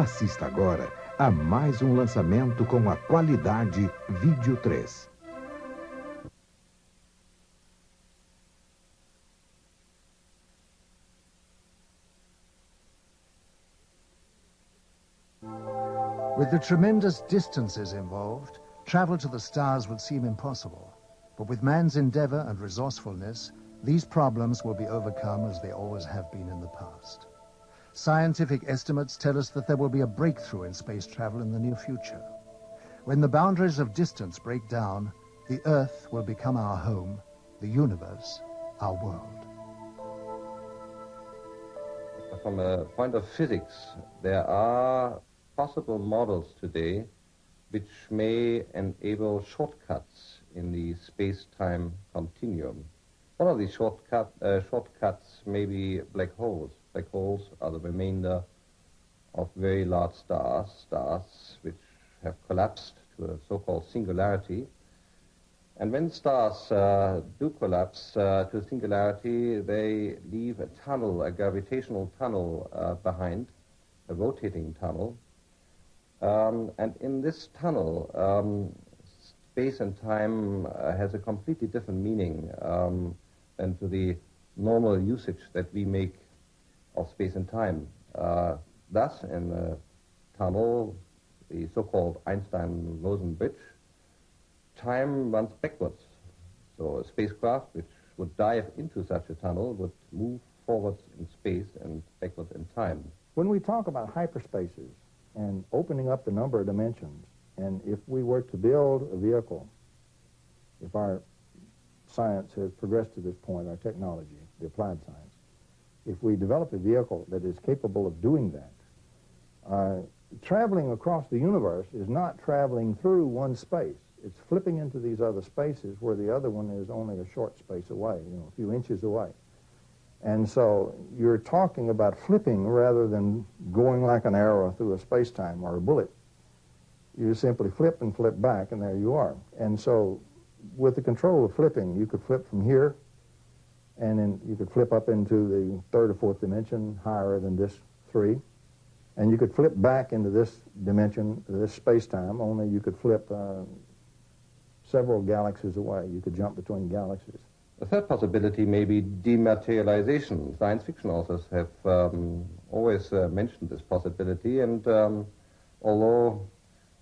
Assista agora a mais um lançamento com a qualidade Vídeo 3. With the tremendous distances involved, travel to the stars would seem impossible. But with man's endeavor and resourcefulness, these problems will be overcome as they always have been in the past. Scientific estimates tell us that there will be a breakthrough in space travel in the near future. When the boundaries of distance break down, the Earth will become our home, the universe our world. From a point of physics, there are possible models today which may enable shortcuts in the space-time continuum. One of these shortcuts may be black holes. Black holes are the remainder of very large stars which have collapsed to a so-called singularity. And when stars do collapse to a singularity, they leave a tunnel, a gravitational tunnel behind, a rotating tunnel. And in this tunnel, space and time has a completely different meaning than to the normal usage that we make of space and time. Thus, in a tunnel, the so-called Einstein-Rosen bridge, time runs backwards. So a spacecraft which would dive into such a tunnel would move forwards in space and backwards in time. When we talk about hyperspaces and opening up the number of dimensions, and if we were to build a vehicle, if our science has progressed to this point, our technology, the applied science, if we develop a vehicle that is capable of doing that, traveling across the universe is not traveling through one space. It's flipping into these other spaces where the other one is only a short space away, a few inches away. And so you're talking about flipping rather than going like an arrow through a space-time or a bullet. You simply flip and flip back, and there you are. And so with the control of flipping, you could flip from here, and then you could flip up into the third or fourth dimension higher than this 3. And you could flip back into this dimension, this space-time, only you could flip several galaxies away. You could jump between galaxies. The third possibility may be dematerialization. Science fiction authors have always mentioned this possibility, and although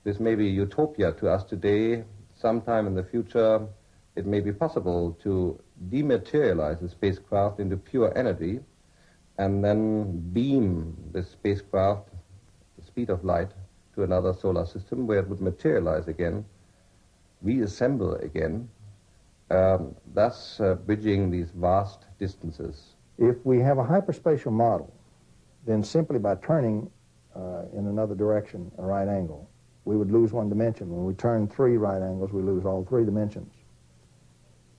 this may be utopia to us today, sometime in the future it may be possible to dematerialize the spacecraft into pure energy and then beam the spacecraft at the speed of light to another solar system where it would materialize again, reassemble again, thus bridging these vast distances. If we have a hyperspatial model, then simply by turning in another direction, a right angle, we would lose one dimension. When we turn 3 right angles, we lose all 3 dimensions.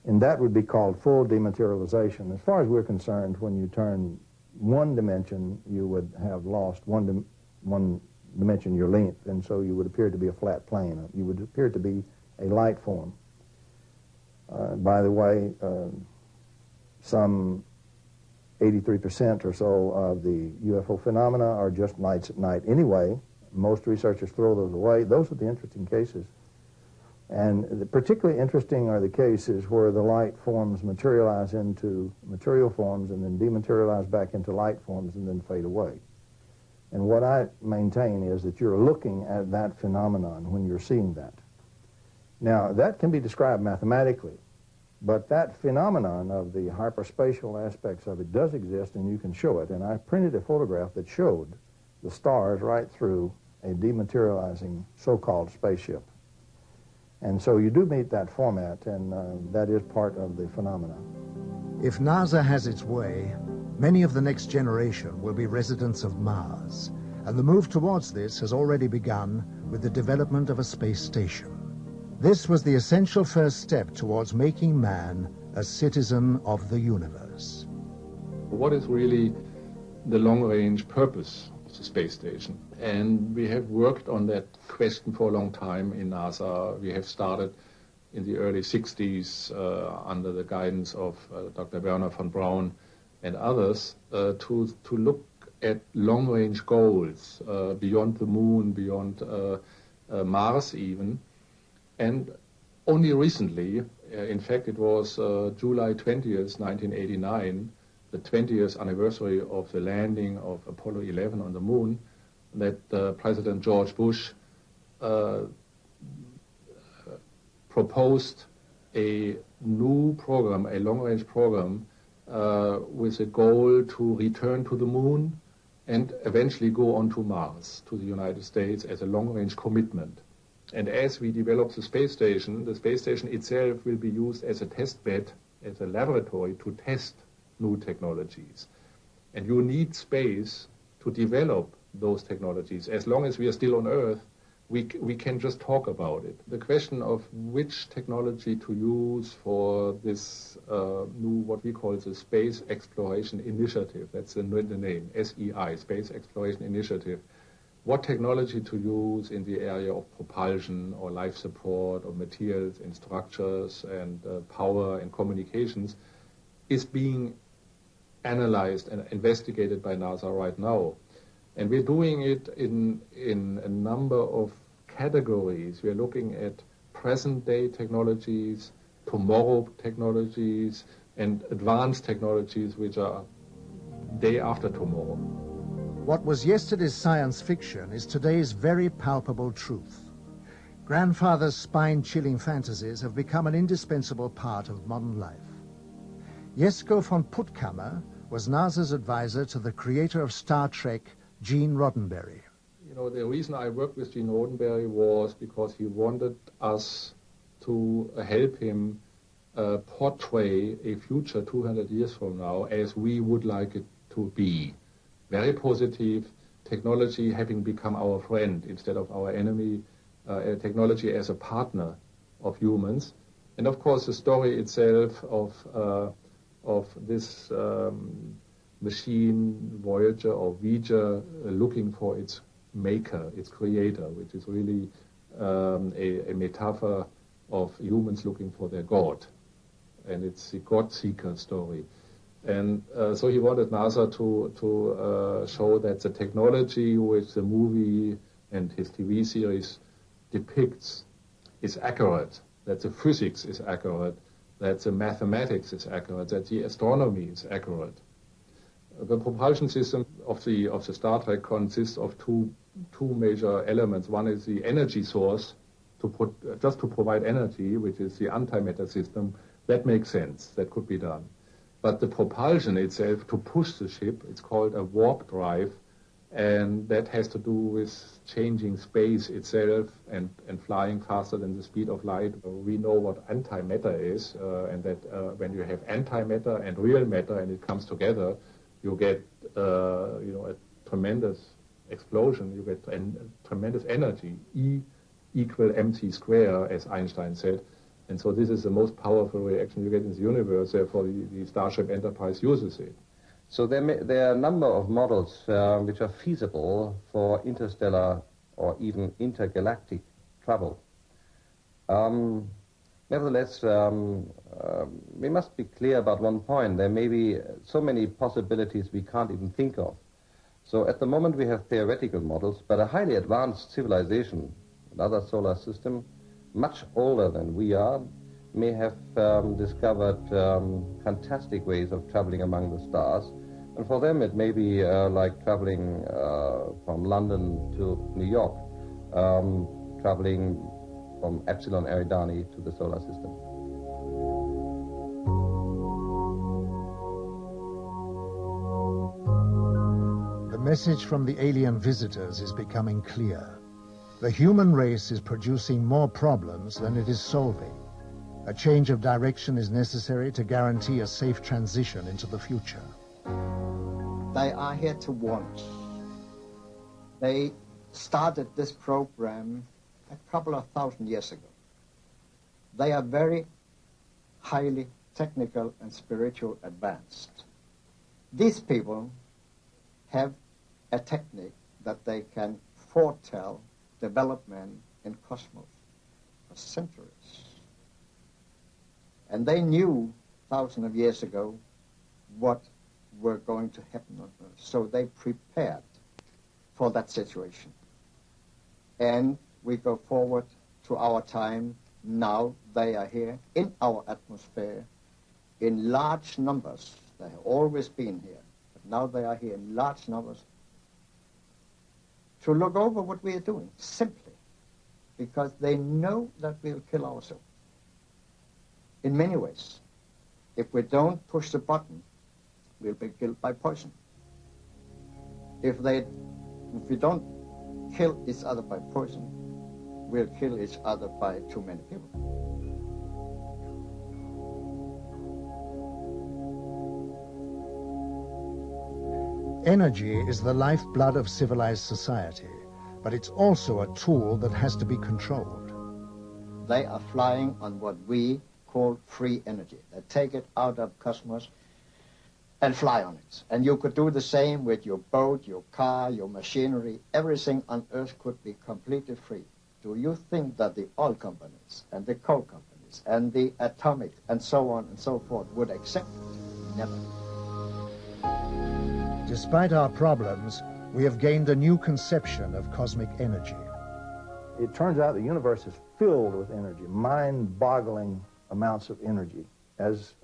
And that would be called full dematerialization. As far as we're concerned, when you turn 1 dimension, you would have lost one dimension, your length, and so you would appear to be a flat plane. You would appear to be a light form. By the way, some 83% or so of the UFO phenomena are just lights at night anyway. Most researchers throw those away. Those are the interesting cases. And particularly interesting are the cases where the light forms materialize into material forms and then dematerialize back into light forms and then fade away. And what I maintain is that you're looking at that phenomenon when you're seeing that. Now, that can be described mathematically, but that phenomenon of the hyperspatial aspects of it does exist, and you can show it. And I printed a photograph that showed the stars right through a dematerializing so-called spaceship. And so you do meet that format, and that is part of the phenomenon. If NASA has its way, many of the next generation will be residents of Mars, and the move towards this has already begun with the development of a space station. This was the essential first step towards making man a citizen of the universe. What is really the long-range purpose of the space station? And we have worked on that question for a long time in NASA. We have started in the early 60s under the guidance of Dr. Werner von Braun and others to look at long-range goals beyond the moon, beyond Mars even. And only recently, in fact it was July 20th, 1989, the 20th anniversary of the landing of Apollo 11 on the moon, that President George Bush proposed a new program, a long-range program, with a goal to return to the moon and eventually go on to Mars, to the United States, as a long-range commitment. And as we develop the space station itself will be used as a test bed, as a laboratory to test new technologies. And you need space to develop those technologies. As long as we are still on Earth, we can just talk about it. The question of which technology to use for this new, what we call the Space Exploration Initiative, that's the name, SEI, Space Exploration Initiative. What technology to use in the area of propulsion or life support or materials and structures and power and communications is being analyzed and investigated by NASA right now. And we're doing it in a number of categories. We're looking at present-day technologies, tomorrow technologies, and advanced technologies which are day after tomorrow. What was yesterday's science fiction is today's very palpable truth. Grandfather's spine-chilling fantasies have become an indispensable part of modern life. Jesko von Puttkammer was NASA's advisor to the creator of Star Trek, Gene Roddenberry. You know, the reason I worked with Gene Roddenberry was because he wanted us to help him portray a future 200 years from now as we would like it to be. Very positive, technology having become our friend instead of our enemy, technology as a partner of humans. And of course the story itself of this machine, Voyager or V'ger, looking for its maker, its creator, which is really a metaphor of humans looking for their God. And it's the God-seeker story. And so he wanted NASA to show that the technology which the movie and his TV series depicts is accurate, that the physics is accurate, that the mathematics is accurate, that the astronomy is accurate. The propulsion system of the Star Trek consists of two major elements. One is the energy source, just to provide energy, which is the antimatter system. That makes sense. That could be done. But the propulsion itself, to push the ship, it's called a warp drive, and that has to do with changing space itself and flying faster than the speed of light. We know what antimatter is, and that when you have antimatter and real matter and it comes together, you get a tremendous explosion, you get tremendous energy, E equal mc square, as Einstein said. And so this is the most powerful reaction you get in the universe, therefore the Starship Enterprise uses it. So there are a number of models which are feasible for interstellar or even intergalactic travel. Nevertheless, we must be clear about one point. There may be so many possibilities we can't even think of. So at the moment we have theoretical models, but a highly advanced civilization, another solar system, much older than we are, may have discovered fantastic ways of traveling among the stars. And for them it may be like traveling from London to New York, traveling from Epsilon Eridani to the solar system. The message from the alien visitors is becoming clear. The human race is producing more problems than it is solving. A change of direction is necessary to guarantee a safe transition into the future. They are here to warn us. They started this program a couple of thousand years ago. They are very highly technical and spiritual advanced. These people have a technique that they can foretell development in cosmos for centuries. And they knew thousands of years ago what were going to happen on Earth. So they prepared for that situation. And we go forward to our time. Now they are here in our atmosphere in large numbers. They have always been here, but now they are here in large numbers to look over what we are doing, simply because they know that we'll kill ourselves. In many ways, if we don't push the button, we'll be killed by poison. If we don't kill each other by poison, we'll kill each other by too many people. Energy is the lifeblood of civilized society, but it's also a tool that has to be controlled. They are flying on what we call free energy. They take it out of cosmos and fly on it. And you could do the same with your boat, your car, your machinery. Everything on Earth could be completely free. Do you think that the oil companies and the coal companies and the atomic and so on and so forth would accept it? Never. Despite our problems, we have gained a new conception of cosmic energy. It turns out the universe is filled with energy, mind-boggling amounts of energy. As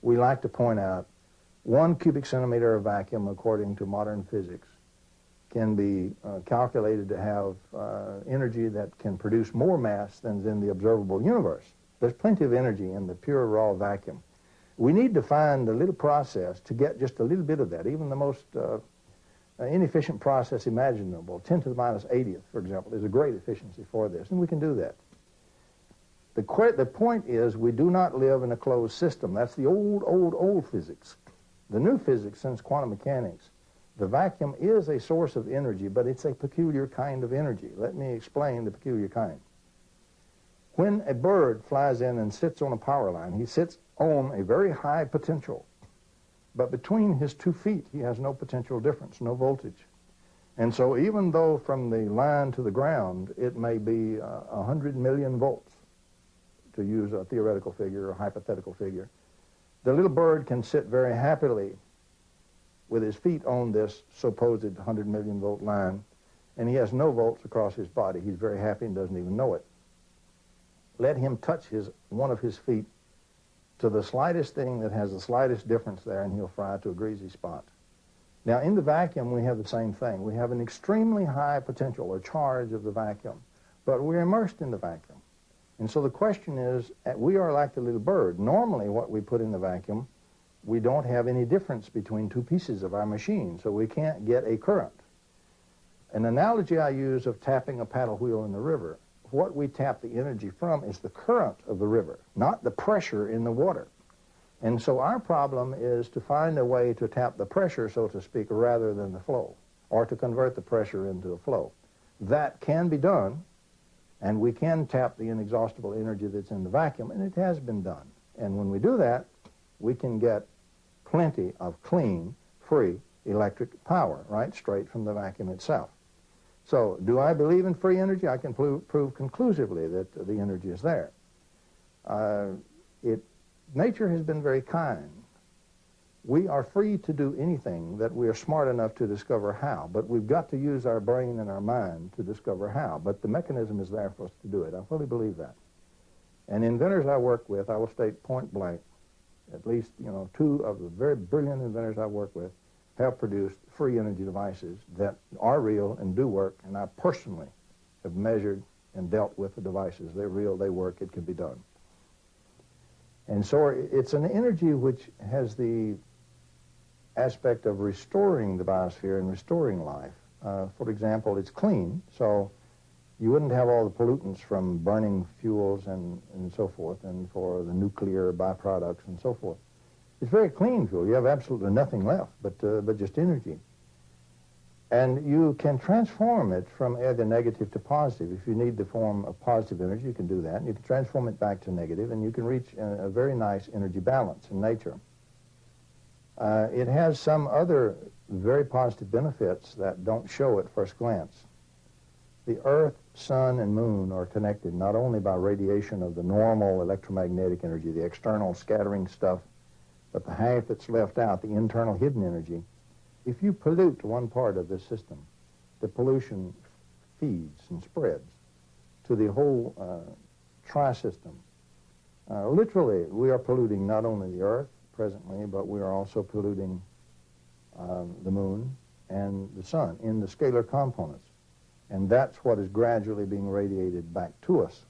we like to point out, 1 cubic centimeter of vacuum, according to modern physics, can be calculated to have energy that can produce more mass than is in the observable universe. There's plenty of energy in the pure raw vacuum. We need to find a little process to get just a little bit of that. Even the most inefficient process imaginable, 10 to the minus 80th, for example, is a great efficiency for this, and we can do that. The point is, we do not live in a closed system. That's the old physics. The new physics, since quantum mechanics, the vacuum is a source of energy, but it's a peculiar kind of energy. Let me explain the peculiar kind. When a bird flies in and sits on a power line, he sits on a very high potential. But between his 2 feet, he has no potential difference, no voltage. And so even though from the line to the ground, it may be 100 million volts, to use a theoretical figure or hypothetical figure, the little bird can sit very happily with his feet on this supposed 100 million volt line, and he has no volts across his body. He's very happy and doesn't even know it. Let him touch one of his feet to the slightest thing that has the slightest difference there, and he'll fry to a greasy spot. Now, in the vacuum, we have the same thing. We have an extremely high potential or charge of the vacuum, but we're immersed in the vacuum. And so the question is, we are like the little bird. Normally, what we put in the vacuum, we don't have any difference between 2 pieces of our machine, so we can't get a current. An analogy I use of tapping a paddle wheel in the river, what we tap the energy from is the current of the river, not the pressure in the water. And so our problem is to find a way to tap the pressure, so to speak, rather than the flow, or to convert the pressure into a flow. That can be done, and we can tap the inexhaustible energy that's in the vacuum, and it has been done. And when we do that, we can get plenty of clean, free electric power, right, straight from the vacuum itself. So, do I believe in free energy? I can prove conclusively that the energy is there. Nature has been very kind. We are free to do anything that we are smart enough to discover how, but we've got to use our brain and our mind to discover how. But the mechanism is there for us to do it. I fully believe that. And inventors I work with, I will state point blank, at least 2 of the very brilliant inventors I work with have produced free energy devices that are real and do work, and I personally have measured and dealt with the devices. They're real, they work, it can be done. And so it's an energy which has the aspect of restoring the biosphere and restoring life. For example, it's clean, so you wouldn't have all the pollutants from burning fuels and so forth, and for the nuclear byproducts and so forth. It's very clean fuel. You have absolutely nothing left but just energy. And you can transform it from either negative to positive. If you need the form of positive energy, you can do that. You can transform it back to negative, and you can reach a very nice energy balance in nature. It has some other very positive benefits that don't show at first glance. The Earth, Sun, and Moon are connected not only by radiation of the normal electromagnetic energy, the external scattering stuff But the half that's left out, the internal hidden energy, if you pollute one part of this system, the pollution feeds and spreads to the whole tri-system. Literally, we are polluting not only the Earth presently, but we are also polluting the Moon and the Sun in the scalar components. And that's what is gradually being radiated back to us.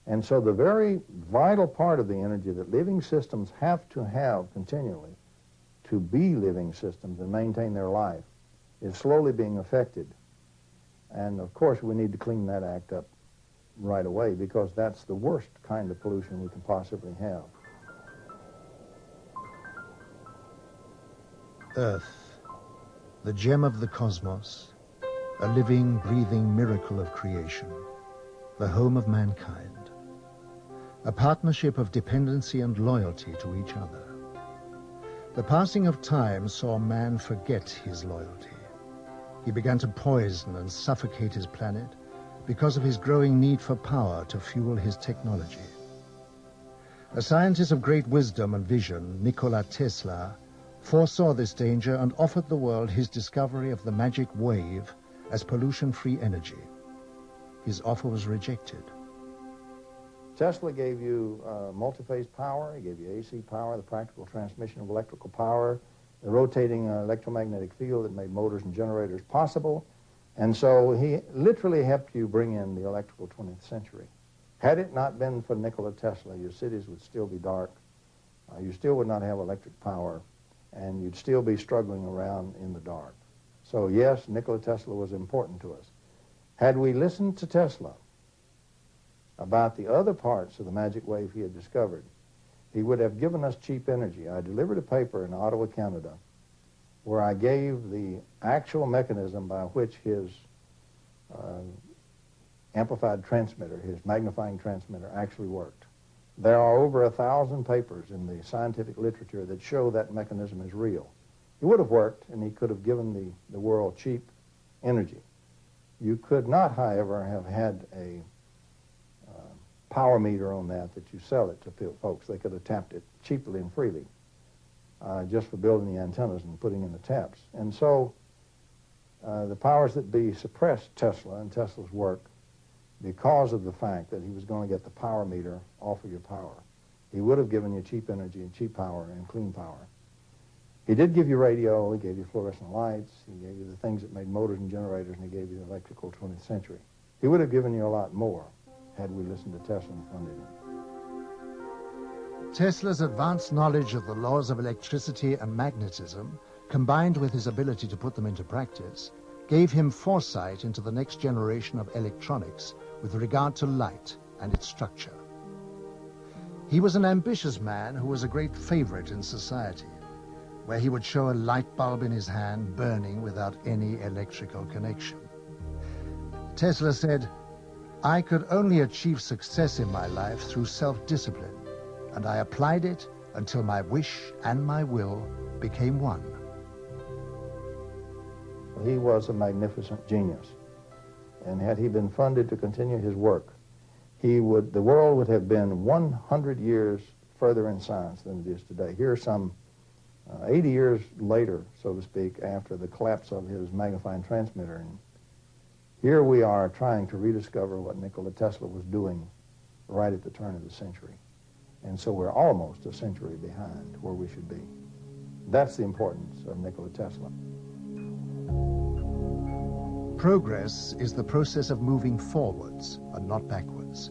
And so the very vital part of the energy that living systems have to have continually to be living systems and maintain their life is slowly being affected. And of course we need to clean that act up right away, because that's the worst kind of pollution we can possibly have. Earth, the gem of the cosmos, a living, breathing miracle of creation, the home of mankind, a partnership of dependency and loyalty to each other. The passing of time saw man forget his loyalty. He began to poison and suffocate his planet because of his growing need for power to fuel his technology. A scientist of great wisdom and vision, Nikola Tesla, foresaw this danger and offered the world his discovery of the magic wave as pollution-free energy. His offer was rejected. Tesla gave you multi-phase power, he gave you AC power, the practical transmission of electrical power, the rotating electromagnetic field that made motors and generators possible. And so he literally helped you bring in the electrical 20th century. Had it not been for Nikola Tesla, your cities would still be dark, you still would not have electric power, and you'd still be struggling around in the dark. So yes, Nikola Tesla was important to us. Had we listened to Tesla about the other parts of the magic wave he had discovered, he would have given us cheap energy. I delivered a paper in Ottawa, Canada, where I gave the actual mechanism by which his amplified transmitter, his magnifying transmitter, actually worked. There are over 1,000 papers in the scientific literature that show that mechanism is real. It would have worked, and he could have given the world cheap energy. You could not, however, have had a power meter on that you sell it to folks. They could have tapped it cheaply and freely just for building the antennas and putting in the taps. And so the powers that be suppressed Tesla and Tesla's work because of the fact that he was going to get the power meter off of your power. He would have given you cheap energy and cheap power and clean power. He did give you radio, he gave you fluorescent lights, he gave you the things that made motors and generators, and he gave you the electrical 20th century. He would have given you a lot more had we listened to Tesla and funded him. Tesla's advanced knowledge of the laws of electricity and magnetism, combined with his ability to put them into practice, gave him foresight into the next generation of electronics with regard to light and its structure. He was an ambitious man who was a great favorite in society, where he would show a light bulb in his hand burning without any electrical connection. Tesla said, "I could only achieve success in my life through self-discipline, and I applied it until my wish and my will became one." He was a magnificent genius, and had he been funded to continue his work, the world would have been 100 years further in science than it is today. Here some 80 years later, so to speak, after the collapse of his magnifying transmitter, and here we are trying to rediscover what Nikola Tesla was doing right at the turn of the century. And so we're almost a century behind where we should be. That's the importance of Nikola Tesla. Progress is the process of moving forwards and not backwards.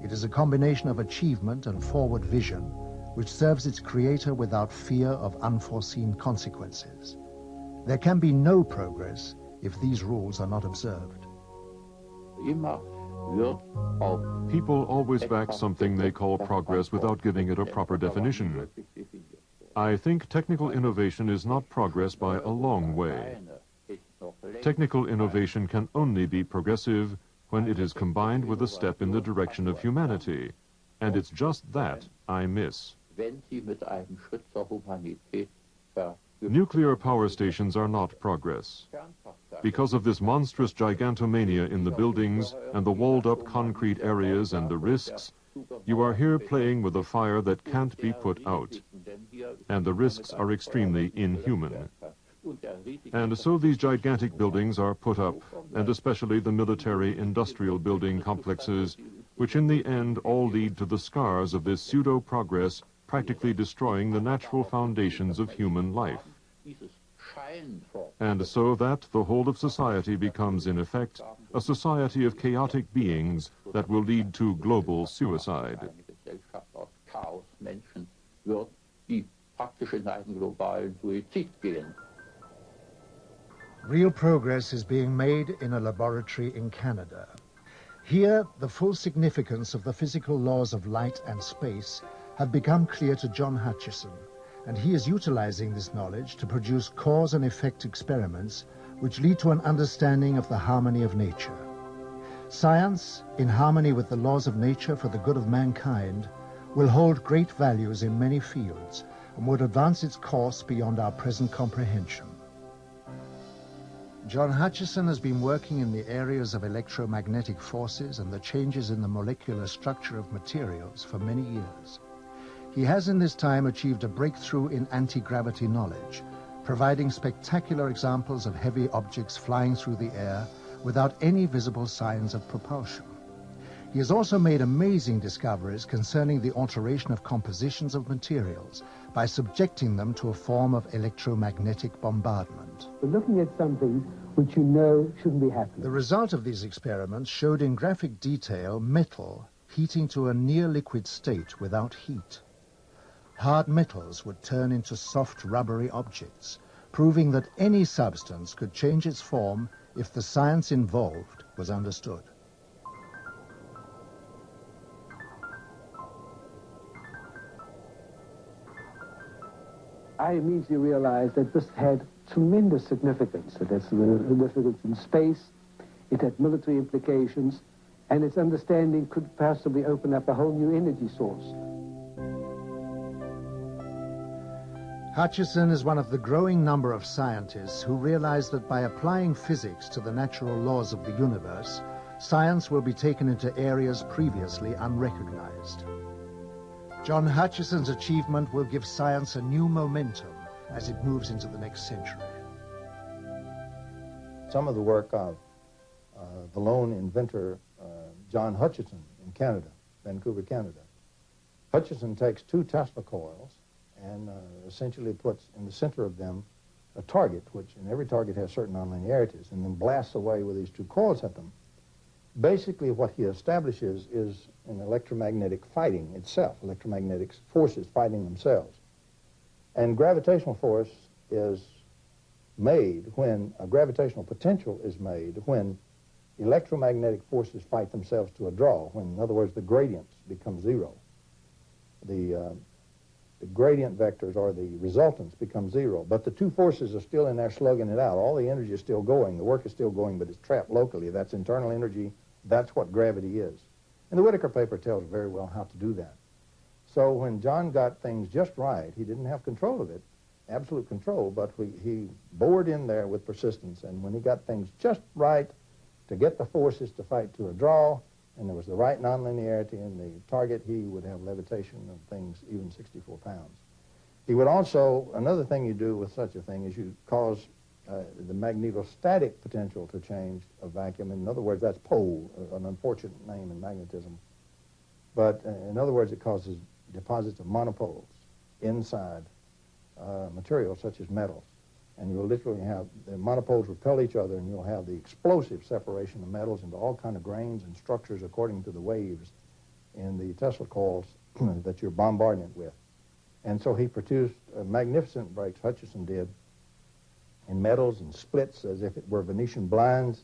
It is a combination of achievement and forward vision which serves its creator without fear of unforeseen consequences. There can be no progress if these rules are not observed. People always back something they call progress without giving it a proper definition. I think technical innovation is not progress by a long way. Technical innovation can only be progressive when it is combined with a step in the direction of humanity, and it's just that I miss. Nuclear power stations are not progress. Because of this monstrous gigantomania in the buildings and the walled-up concrete areas and the risks, you are here playing with a fire that can't be put out. and the risks are extremely inhuman. And so these gigantic buildings are put up, and especially the military-industrial building complexes, which in the end all lead to the scars of this pseudo-progress, practically destroying the natural foundations of human life. And so that the whole of society becomes, in effect, a society of chaotic beings that will lead to global suicide. Real progress is being made in a laboratory in Canada. Here, the full significance of the physical laws of light and space have become clear to John Hutchison, and he is utilizing this knowledge to produce cause and effect experiments which lead to an understanding of the harmony of nature. Science, in harmony with the laws of nature for the good of mankind, will hold great values in many fields and would advance its course beyond our present comprehension. John Hutchison has been working in the areas of electromagnetic forces and the changes in the molecular structure of materials for many years. He has in this time achieved a breakthrough in anti-gravity knowledge, providing spectacular examples of heavy objects flying through the air without any visible signs of propulsion. He has also made amazing discoveries concerning the alteration of compositions of materials by subjecting them to a form of electromagnetic bombardment. We're looking at something which you know shouldn't be happening. The result of these experiments showed in graphic detail metal heating to a near liquid state without heat. Hard metals would turn into soft rubbery objects, proving that any substance could change its form if the science involved was understood. I immediately realized that this had tremendous significance. It had significance in space, it had military implications, and its understanding could possibly open up a whole new energy source. Hutchison is one of the growing number of scientists who realize that by applying physics to the natural laws of the universe, science will be taken into areas previously unrecognized. John Hutchison's achievement will give science a new momentum as it moves into the next century. Some of the work of the lone inventor, John Hutchison in Canada, Vancouver, Canada. Hutchison takes two Tesla coils and essentially puts in the center of them a target, which in every target has certain nonlinearities, and then blasts away with these two coils at them. Basically what he establishes is an electromagnetic fighting itself, electromagnetic forces fighting themselves. And gravitational force is made when, a gravitational potential is made when electromagnetic forces fight themselves to a draw, when, in other words, the gradients become zero. The gradient vectors, or the resultants, become zero, but the two forces are still in there slugging it out. All the energy is still going, the work is still going, but it's trapped locally. That's internal energy. That's what gravity is. And the Whittaker paper tells very well how to do that. So when John got things just right, he didn't have control of it, absolute control, but he bored in there with persistence, and when he got things just right to get the forces to fight to a draw, and there was the right nonlinearity in the target, he would have levitation of things even 64 pounds. He would also, another thing you do with such a thing is you cause the magnetostatic potential to change a vacuum. In other words, that's pole, an unfortunate name in magnetism. But in other words, it causes deposits of monopoles inside materials such as metals. And you'll literally have the monopoles repel each other, and you'll have the explosive separation of metals into all kind of grains and structures according to the waves in the Tesla coils that you're bombarding it with. And so he produced magnificent breaks, Hutchison did, in metals and splits as if it were Venetian blinds.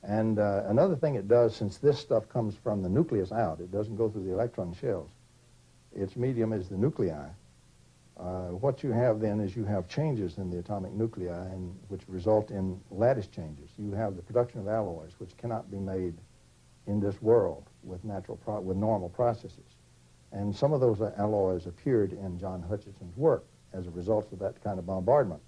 And another thing it does, since this stuff comes from the nucleus out, it doesn't go through the electron shells. Its medium is the nuclei. What you have then is you have changes in the atomic nuclei, which result in lattice changes. You have the production of alloys, which cannot be made in this world with normal processes. And some of those alloys appeared in John Hutchison's work as a result of that kind of bombardment.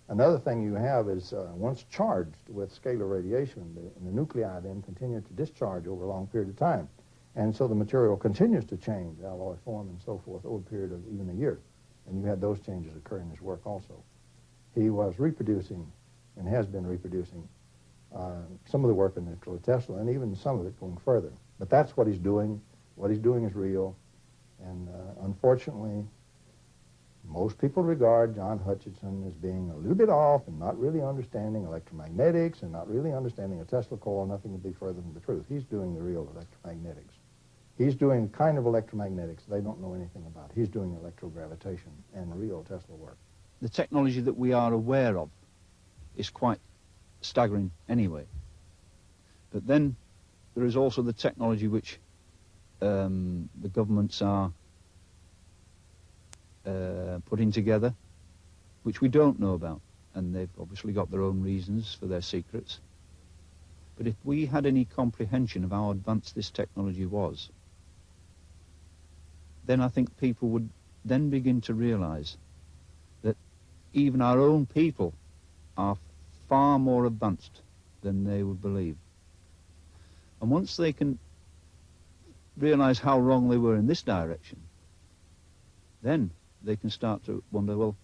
Another thing you have is once charged with scalar radiation, the nuclei then continue to discharge over a long period of time. And so the material continues to change, alloy form and so forth, over a period of even a year. And you had those changes occur in his work also. He was reproducing, and has been reproducing, some of the work of Nikola Tesla, and even some of it going further. But that's what he's doing. What he's doing is real. And unfortunately, most people regard John Hutchinson as being a little bit off and not really understanding electromagnetics and not really understanding a Tesla coil. Nothing could be further from the truth. He's doing the real electromagnetics. He's doing the kind of electromagnetics they don't know anything about. He's doing electrogravitation and real Tesla work. The technology that we are aware of is quite staggering anyway. But then there is also the technology which the governments are putting together, which we don't know about, and they've obviously got their own reasons for their secrets. But if we had any comprehension of how advanced this technology was, then I think people would then begin to realize that even our own people are far more advanced than they would believe. And once they can realize how wrong they were in this direction, then they can start to wonder, well,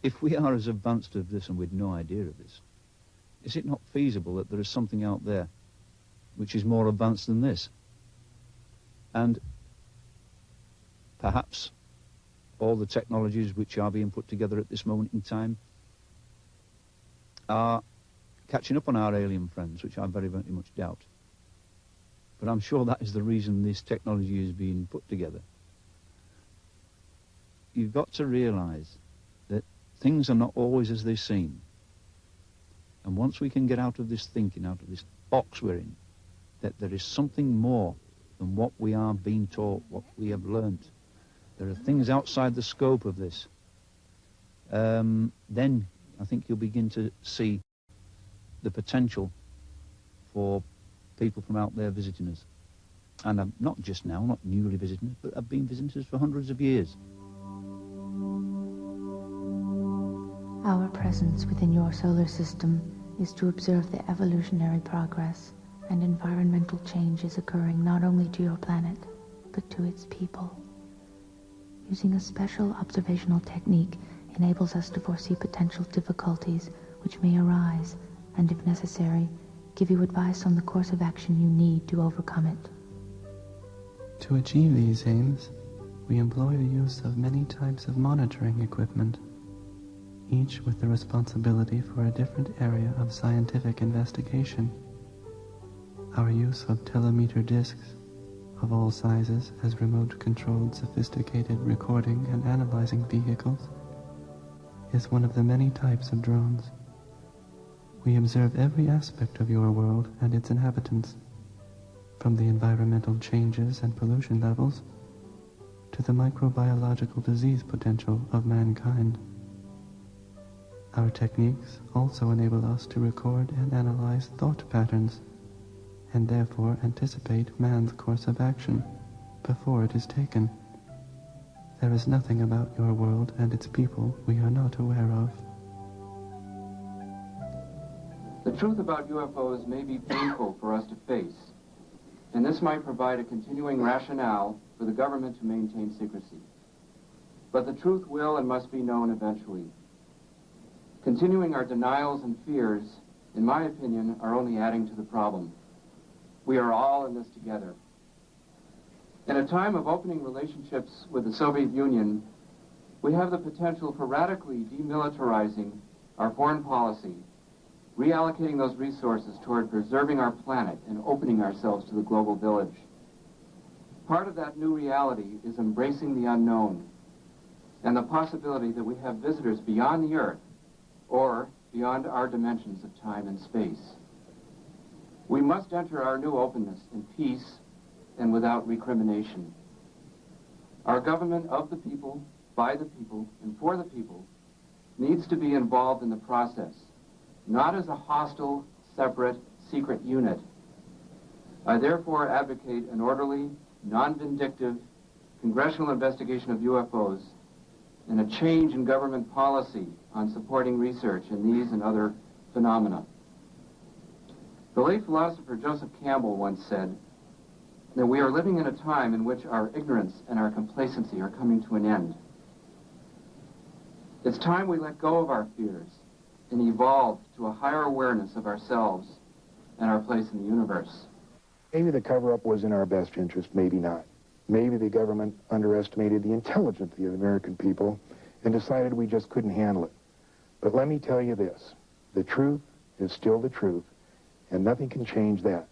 if we are as advanced as this and with no idea of this, is it not feasible that there is something out there which is more advanced than this? And perhaps all the technologies which are being put together at this moment in time are catching up on our alien friends, which I very, very much doubt. But I'm sure that is the reason this technology is being put together. You've got to realize that things are not always as they seem. And once we can get out of this thinking, out of this box we're in, that there is something more than what we are being taught, what we have learnt. There are things outside the scope of this. Then I think you'll begin to see the potential for people from out there visiting us. And not just now, not newly visiting us, but have been visiting us for hundreds of years. Our presence within your solar system is to observe the evolutionary progress and environmental changes occurring not only to your planet, but to its people. Using a special observational technique enables us to foresee potential difficulties which may arise, and if necessary, give you advice on the course of action you need to overcome it. To achieve these aims, we employ the use of many types of monitoring equipment, each with the responsibility for a different area of scientific investigation. Our use of telemeter discs of all sizes as remote-controlled sophisticated recording and analyzing vehicles is one of the many types of drones. We observe every aspect of your world and its inhabitants, from the environmental changes and pollution levels to the microbiological disease potential of mankind. Our techniques also enable us to record and analyze thought patterns, and therefore anticipate man's course of action before it is taken. There is nothing about your world and its people we are not aware of. The truth about UFOs may be painful for us to face, and this might provide a continuing rationale for the government to maintain secrecy. But the truth will and must be known eventually. Continuing our denials and fears, in my opinion, are only adding to the problem. We are all in this together. In a time of opening relationships with the Soviet Union, we have the potential for radically demilitarizing our foreign policy, reallocating those resources toward preserving our planet and opening ourselves to the global village. Part of that new reality is embracing the unknown and the possibility that we have visitors beyond the Earth or beyond our dimensions of time and space. We must enter our new openness in peace and without recrimination. Our government of the people, by the people, and for the people needs to be involved in the process, not as a hostile, separate, secret unit. I therefore advocate an orderly, non-vindictive congressional investigation of UFOs and a change in government policy on supporting research in these and other phenomena. The late philosopher Joseph Campbell once said that we are living in a time in which our ignorance and our complacency are coming to an end. It's time we let go of our fears and evolve to a higher awareness of ourselves and our place in the universe. Maybe the cover-up was in our best interest, maybe not. Maybe the government underestimated the intelligence of the American people and decided we just couldn't handle it. But let me tell you this, the truth is still the truth, and nothing can change that.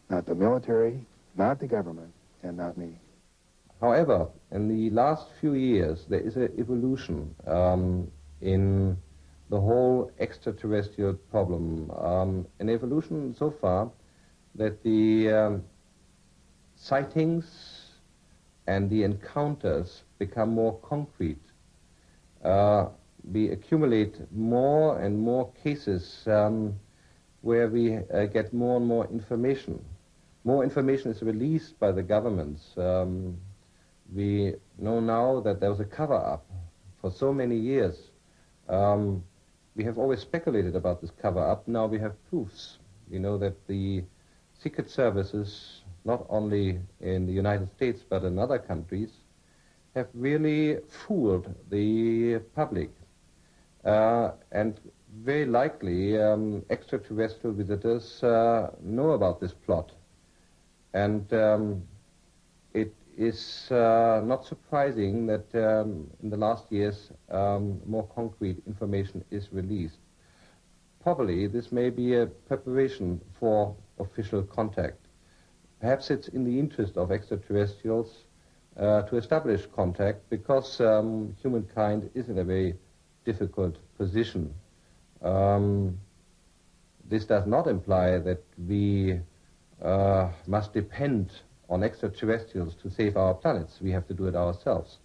Not the military, not the government, and not me. However, in the last few years, there is an evolution in the whole extraterrestrial problem. An evolution so far that the sightings and the encounters become more concrete. We accumulate more and more cases where we get more and more information. More information is released by the governments. We know now that there was a cover-up for so many years. We have always speculated about this cover-up. Now we have proofs. We know that the secret services, not only in the United States but in other countries, have really fooled the public. And very likely extraterrestrial visitors know about this plot. And it is not surprising that in the last years more concrete information is released. Probably this may be a preparation for official contact. Perhaps it's in the interest of extraterrestrials to establish contact because humankind is in a very difficult position. This does not imply that we must depend on extraterrestrials to save our planets. We have to do it ourselves.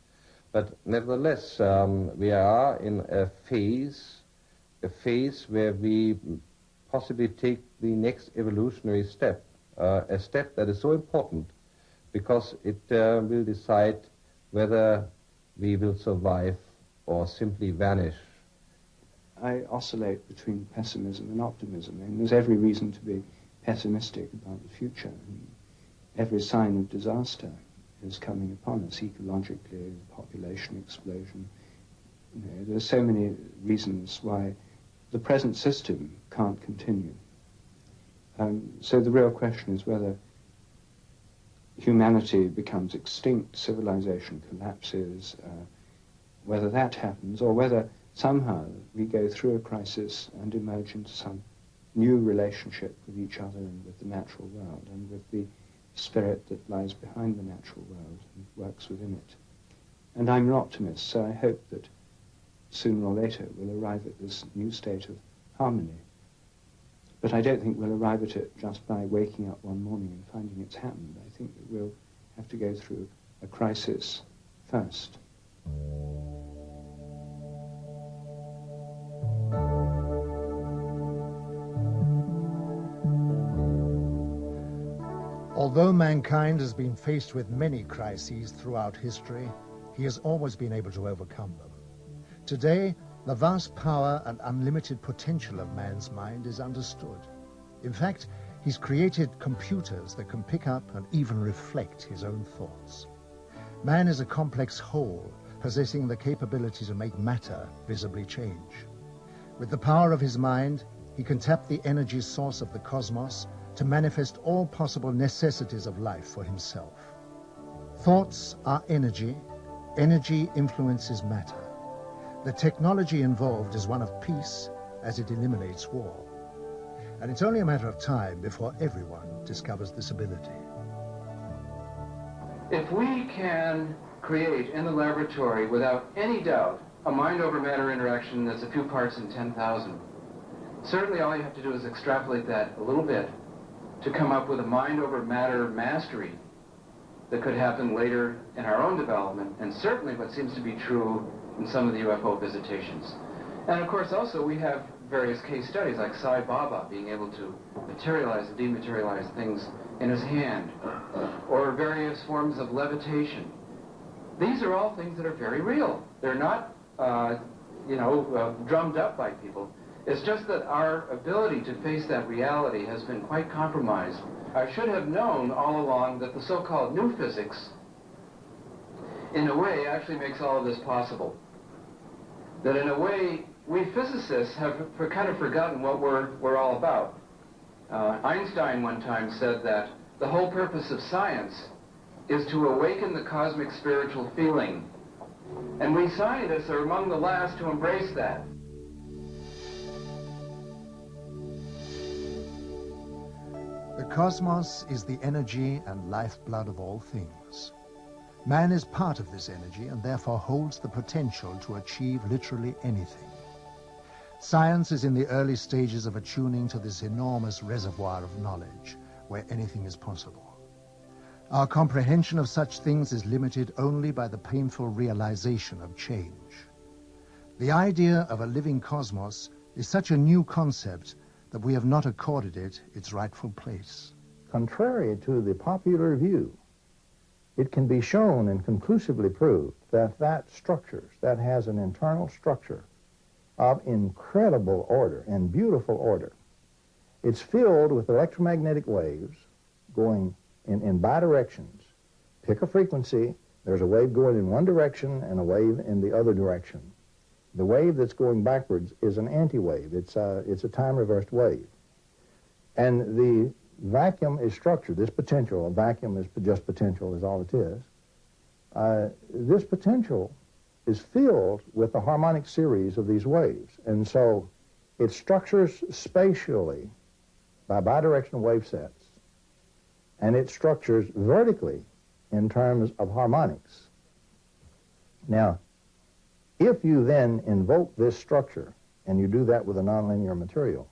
But nevertheless, we are in a phase where we possibly take the next evolutionary step, a step that is so important because it will decide whether we will survive or simply vanish. I oscillate between pessimism and optimism, and there's every reason to be pessimistic about the future. Every sign of disaster is coming upon us, ecologically, population explosion. There's so many reasons why the present system can't continue. So the real question is whether humanity becomes extinct, civilization collapses, whether that happens, or whether somehow we go through a crisis and emerge into some new relationship with each other and with the natural world and with the spirit that lies behind the natural world and works within it. And I'm an optimist, so I hope that sooner or later we'll arrive at this new state of harmony. But I don't think we'll arrive at it just by waking up one morning and finding it's happened. I think that we'll have to go through a crisis first. Although mankind has been faced with many crises throughout history, he has always been able to overcome them. Today, the vast power and unlimited potential of man's mind is understood. In fact, he's created computers that can pick up and even reflect his own thoughts. Man is a complex whole, possessing the capability to make matter visibly change. With the power of his mind, he can tap the energy source of the cosmos to manifest all possible necessities of life for himself. Thoughts are energy. Energy influences matter. The technology involved is one of peace, as it eliminates war. And it's only a matter of time before everyone discovers this ability. If we can create in the laboratory, without any doubt, a mind-over-matter interaction that's a few parts in 10,000, certainly all you have to do is extrapolate that a little bit to come up with a mind-over-matter mastery that could happen later in our own development, and certainly what seems to be true in some of the UFO visitations. And of course also we have various case studies like Sai Baba being able to materialize and dematerialize things in his hand, or various forms of levitation. These are all things that are very real. They're not, drummed up by people. It's just that our ability to face that reality has been quite compromised. I should have known all along that the so-called new physics, in a way, actually makes all of this possible. that in a way, we physicists have kind of forgotten what we're all about. Einstein one time said that the whole purpose of science is to awaken the cosmic spiritual feeling. And we scientists are among the last to embrace that. The cosmos is the energy and lifeblood of all things. Man is part of this energy and therefore holds the potential to achieve literally anything. Science is in the early stages of attuning to this enormous reservoir of knowledge where anything is possible. Our comprehension of such things is limited only by the painful realization of change. The idea of a living cosmos is such a new concept that we have not accorded it its rightful place. Contrary to the popular view, it can be shown and conclusively proved that that has an internal structure of incredible order and beautiful order. It's filled with electromagnetic waves going in bidirections. Pick a frequency, there's a wave going in one direction and a wave in the other direction. The wave that's going backwards is an anti-wave. It's a time-reversed wave. And the vacuum is structured. This potential, a vacuum is just potential is all it is. This potential is filled with a harmonic series of these waves. And so it structures spatially by bidirectional wave sets. And it structures vertically in terms of harmonics. Now, if you then invoke this structure, and you do that with a nonlinear material,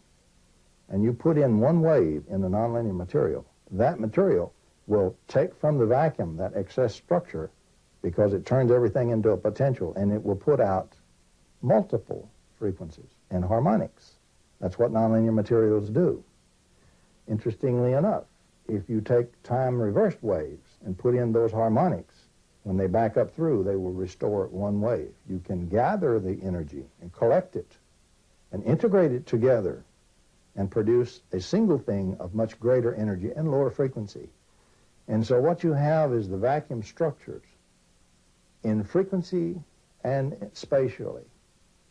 and you put in one wave in the nonlinear material, that material will take from the vacuum that excess structure because it turns everything into a potential, and it will put out multiple frequencies and harmonics. That's what nonlinear materials do. Interestingly enough, if you take time-reversed waves and put in those harmonics, when they back up through, they will restore one wave. You can gather the energy and collect it and integrate it together and produce a single thing of much greater energy and lower frequency. And so what you have is the vacuum structures in frequency and spatially,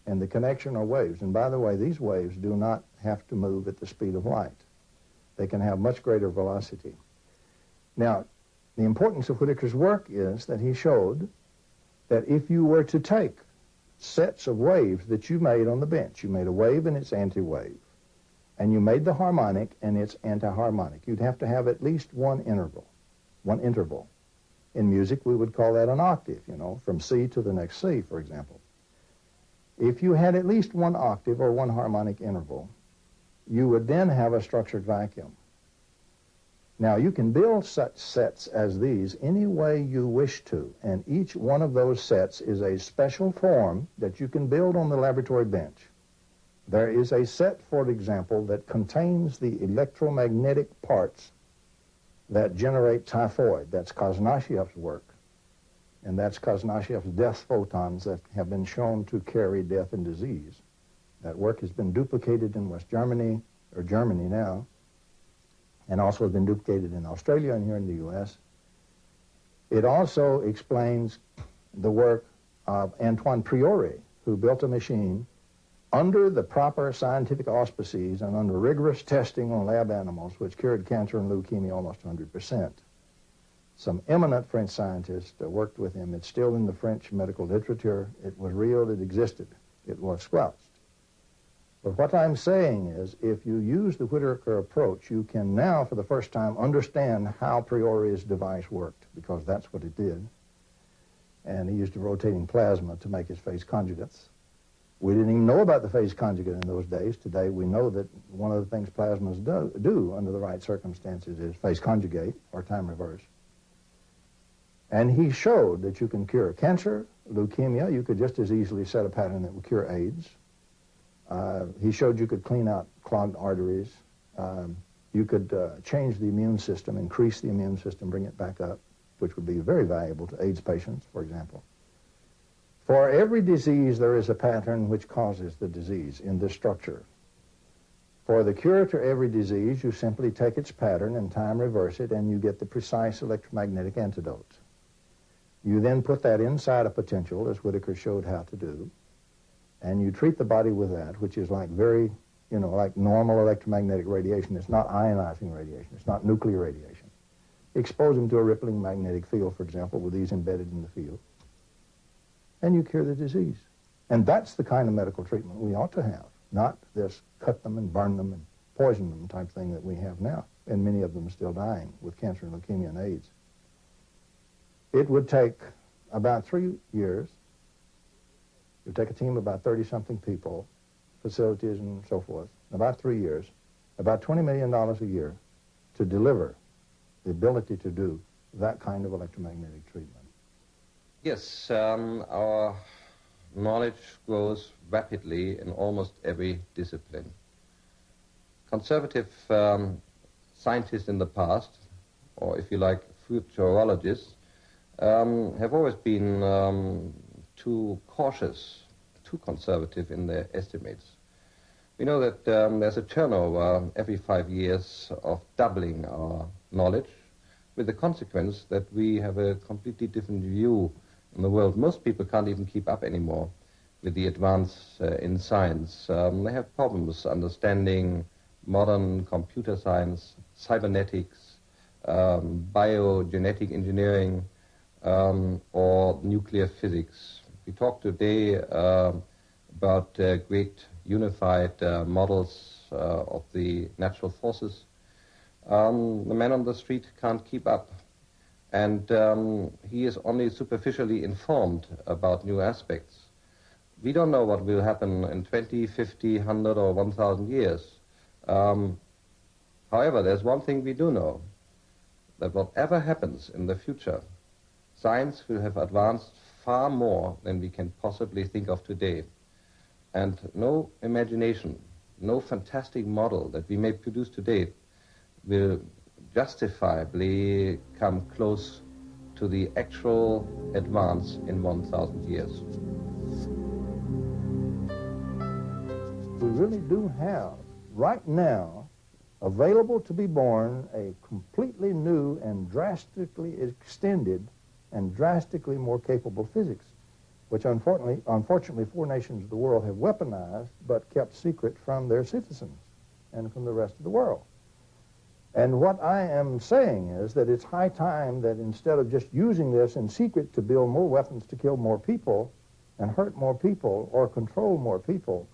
and the connection are waves. And by the way, these waves do not have to move at the speed of light. They can have much greater velocity. Now, the importance of Whittaker's work is that he showed that if you were to take sets of waves that you made on the bench, you made a wave and its anti-wave, and you made the harmonic and its anti-harmonic, you'd have to have at least one interval. In music, we would call that an octave, you know, from C to the next C, for example. If you had at least one octave or one harmonic interval, you would then have a structured vacuum. Now, you can build such sets as these any way you wish to, and each one of those sets is a special form that you can build on the laboratory bench. There is a set, for example, that contains the electromagnetic parts that generate typhoid. That's Kazanashev's work, and that's Kazanashev's death photons that have been shown to carry death and disease. That work has been duplicated in West Germany, or Germany now, and also has been duplicated in Australia and here in the U.S. It also explains the work of Antoine Priori, who built a machine under the proper scientific auspices and under rigorous testing on lab animals, which cured cancer and leukemia almost 100%. Some eminent French scientists worked with him. It's still in the French medical literature. It was real, it existed. It was squelched. But what I'm saying is, if you use the Whittaker approach, you can now, for the first time, understand how Priori's device worked, because that's what it did. And he used a rotating plasma to make his phase conjugates. We didn't even know about the phase conjugate in those days. Today, we know that one of the things plasmas do under the right circumstances is phase conjugate, or time reverse. And he showed that you can cure cancer, leukemia. You could just as easily set a pattern that would cure AIDS. He showed you could clean out clogged arteries. You could change the immune system, increase the immune system, bring it back up, which would be very valuable to AIDS patients, for example. For every disease, there is a pattern which causes the disease in this structure. For the cure to every disease, you simply take its pattern and time reverse it, and you get the precise electromagnetic antidote. You then put that inside a potential, as Whittaker showed how to do, and you treat the body with that, which is like very, like normal electromagnetic radiation. It's not ionizing radiation. It's not nuclear radiation. Expose them to a rippling magnetic field, for example, with these embedded in the field, and you cure the disease. And that's the kind of medical treatment we ought to have, not this cut them and burn them and poison them type thing that we have now, and many of them are still dying with cancer and leukemia and AIDS. It would take about 3 years. It would take a team of about 30-something people, facilities and so forth, about 3 years, about $20 million a year to deliver the ability to do that kind of electromagnetic treatment. Yes, our knowledge grows rapidly in almost every discipline. Conservative scientists in the past, or if you like, futurologists, have always been too cautious, too conservative in their estimates. We know that there's a turnover every 5 years of doubling our knowledge, with the consequence that we have a completely different view in the world. Most people can't even keep up anymore with the advance in science. They have problems understanding modern computer science, cybernetics, biogenetic engineering, or nuclear physics. We talked today about great unified models of the natural forces. The man on the street can't keep up, and he is only superficially informed about new aspects. We don't know what will happen in 20, 50, 100, or 1,000 years. However, there's one thing we do know, that whatever happens in the future, science will have advanced far more than we can possibly think of today. And no imagination, no fantastic model that we may produce today will justifiably come close to the actual advance in 1,000 years. We really do have, right now, available to be born a completely new and drastically extended and drastically more capable physics, which unfortunately 4 nations of the world have weaponized but kept secret from their citizens and from the rest of the world. And what I am saying is that it's high time that instead of just using this in secret to build more weapons to kill more people and hurt more people or control more people,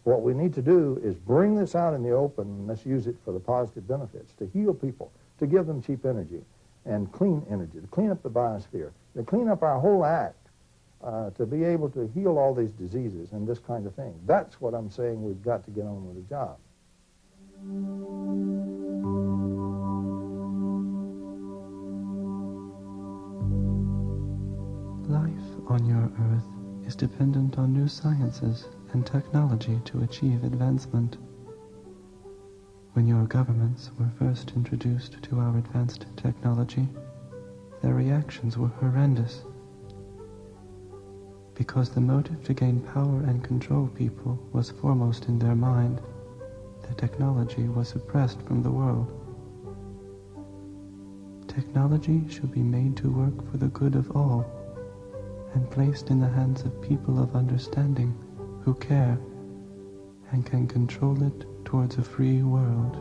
what we need to do is bring this out in the open and let's use it for the positive benefits, to heal people, to give them cheap energy and clean energy, to clean up the biosphere, to clean up our whole act, to be able to heal all these diseases and this kind of thing. That's what I'm saying we've got to get on with the job. Life on your Earth is dependent on new sciences and technology to achieve advancement. When your governments were first introduced to our advanced technology, their reactions were horrendous. Because the motive to gain power and control people was foremost in their mind, the technology was suppressed from the world. Technology should be made to work for the good of all, and placed in the hands of people of understanding who care and can control it towards a free world.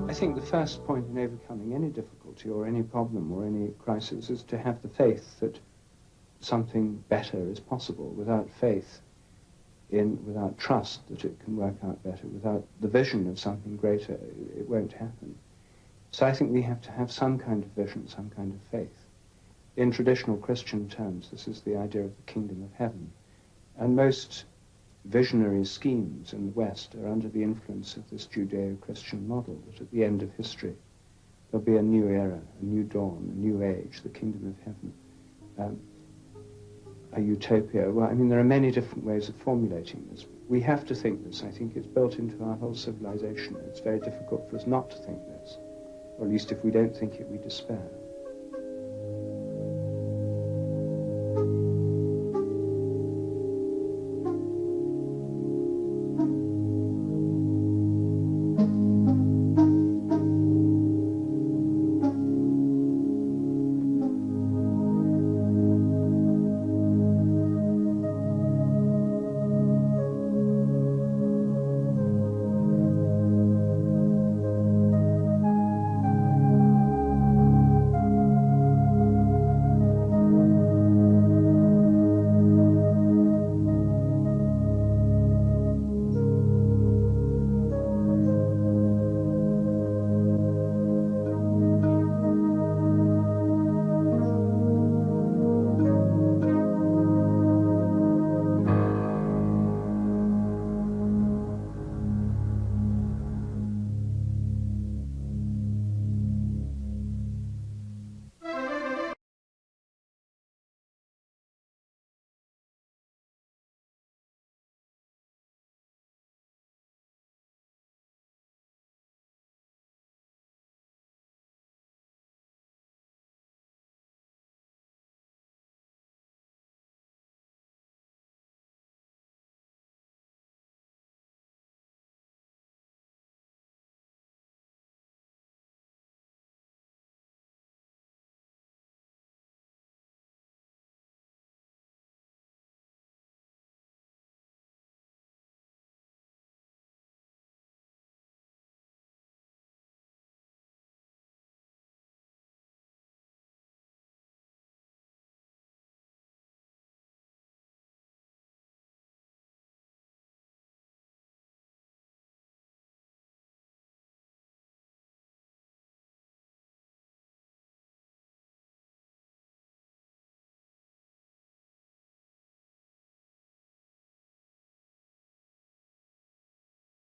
I think the first point in overcoming any difficulty or any problem or any crisis is to have the faith that something better is possible. Without faith, without trust that it can work out better, without the vision of something greater, it won't happen. So I think we have to have some kind of vision, some kind of faith. In traditional Christian terms, this is the idea of the kingdom of heaven. And most visionary schemes in the West are under the influence of this Judeo-Christian model, that at the end of history there'll be a new era, a new dawn, a new age, the kingdom of heaven, a utopia. Well, I mean, there are many different ways of formulating this. We have to think this. I think it's built into our whole civilization. It's very difficult for us not to think this. Or at least if we don't think it, we despair.